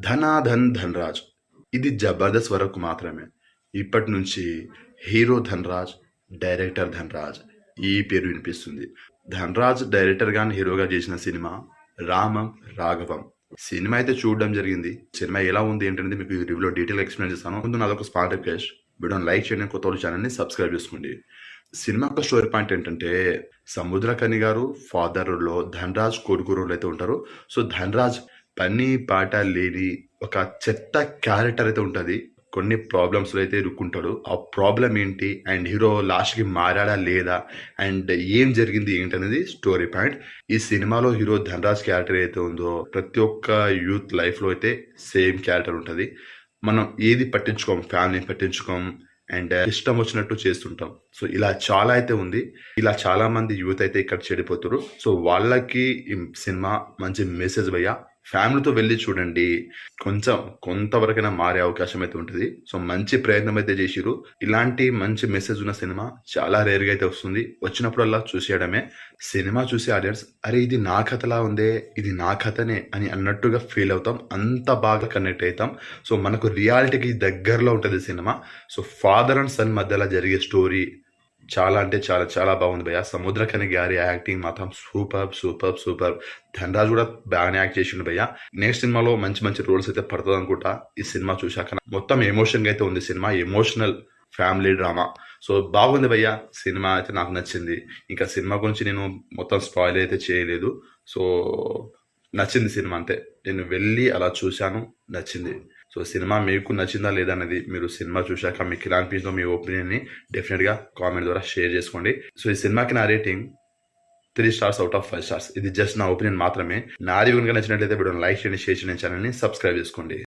ధనాధన్ ధన్‌రాజ్. ఇది 'జబర్దస్త్' వరకు మాత్రమే. ఇప్పటి నుంచి హీరో ధన్‌రాజ్, డైరెక్టర్ ధన్‌రాజ్ ఈ పేరు వినిపిస్తుంది. ధన్‌రాజ్ డైరెక్టర్ గాని హీరోగా చేసిన సినిమా 'రామం రాఘవం'. సినిమా అయితే చూడడం జరిగింది. సినిమా ఎలా ఉంది ఏంటనేది మీకు ఈ రివ్యూలో డీటెయిల్‌గా ఎక్స్‌ప్లెయిన్ చేస్తాను. ముందు నాదొక స్మాల్ రిక్వెస్ట్. వీడియోని లైక్ చేయండి, కొత్తోళ్ళు ఛానల్‌ని సబ్స్క్రైబ్ చేసుకోండి. సినిమా యొక్క స్టోరీ పాయింట్ ఏంటంటే, సముద్రకని గారు ఫాదర్ రోల్‌లో, ధన్‌రాజ్ కొడుకు రోల్ అయితే ఉంటారు. సో ధన్‌రాజ్ పని పాట లేని ఒక చెత్త క్యారెక్టర్ అయితే ఉంటది. కొన్ని ప్రాబ్లమ్స్‌లో అయితే ఇరుక్కుంటాడు. ఆ ప్రాబ్లమ్ ఏంటి అండ్ హీరో లాస్ట్‌కి మారాడా లేదా అండ్ ఏం జరిగింది ఏంటనేది స్టోరీ పాయింట్. ఈ సినిమాలో హీరో ధన్‌రాజ్ క్యారెక్టర్ ఏదైతే ఉందో ప్రతి ఒక్క యూత్ లైఫ్‌లో అయితే సేమ్ క్యారెక్టర్ ఉంటది. మనం ఏది పట్టించుకోం, ఫ్యామిలీని పట్టించుకోం అండ్ ఇష్టం వచ్చినట్టు చేస్తుంటాం. సో ఇలా చాలా అయితే ఉంది. ఇలా చాలా మంది యూత్ అయితే ఇక్కడ చెడిపోతున్నారు. సో వాళ్ళకి ఈ సినిమా మంచి మెసేజ్ భయ్యా. ఫ్యామిలీతో వెళ్ళి చూడండి. కొంతవరకైనా మారే అవకాశం అయితే ఉంటుంది. సో మంచి ప్రయత్నం అయితే చేసిర్రు. ఇలాంటి మంచి మెసేజ్ ఉన్న సినిమా చాలా రేర్‌గా అయితే వస్తుంది. వచ్చినప్పుడల్లా చూసేయడమే. సినిమా చూసి ఆడియన్స్ అరే ఇది నా కథలా ఉందే, ఇది నా కథనే అని అన్నట్టుగా ఫీల్ అవుతాం. అంత బాగా కనెక్ట్ అవుతాం. సో మనకు రియాలిటీకి దగ్గరలో ఉంటది cinema. So father and son మధ్యలో జరిగే స్టోరీ చాలా అంటే చాలా చాలా బాగుంది భయ్యా. సముద్రకని గారి యాక్టింగ్ మాత్రం సూపర్. ధన్‌రాజ్ కూడా బాగానే యాక్ట్ చేసిండు భయ్యా. నెక్స్ట్ సినిమాలో మంచి మంచి రోల్స్ అయితే పడుతుంది అనుకుంటా. ఈ సినిమా చూశాక మొత్తం ఎమోషన్ గా అయితే ఉంది cinema. Emotional family drama. So బాగుంది భయ్యా. సినిమా అయితే నాకు నచ్చింది. ఇంకా సినిమా గురించి నేను మొత్తం స్పాయిల్ అయితే చేయలేదు. సో నచ్చింది సినిమా అంతే. నేను వెళ్ళి అలా చూశాను, నచ్చింది. సో సినిమా మీకు నచ్చిందా లేదా అనేది మీరు సినిమా చూశాక మీకు ఎలా అనిపించిందో మీ ఒపీనియన్ని డెఫినెట్గా కామెంట్ ద్వారా షేర్ చేసుకోండి. సో ఈ సినిమాకి నా rating 3 stars out of 5 stars. ఇది జస్ట్ నా ఒపీనియన్ మాత్రమే. నాది కనుక నచ్చినట్లయితే వీడియోని లైక్ చేయండి, షేర్ చేయండి, ఛానల్ని సబ్స్క్రైబ్ చేసుకోండి.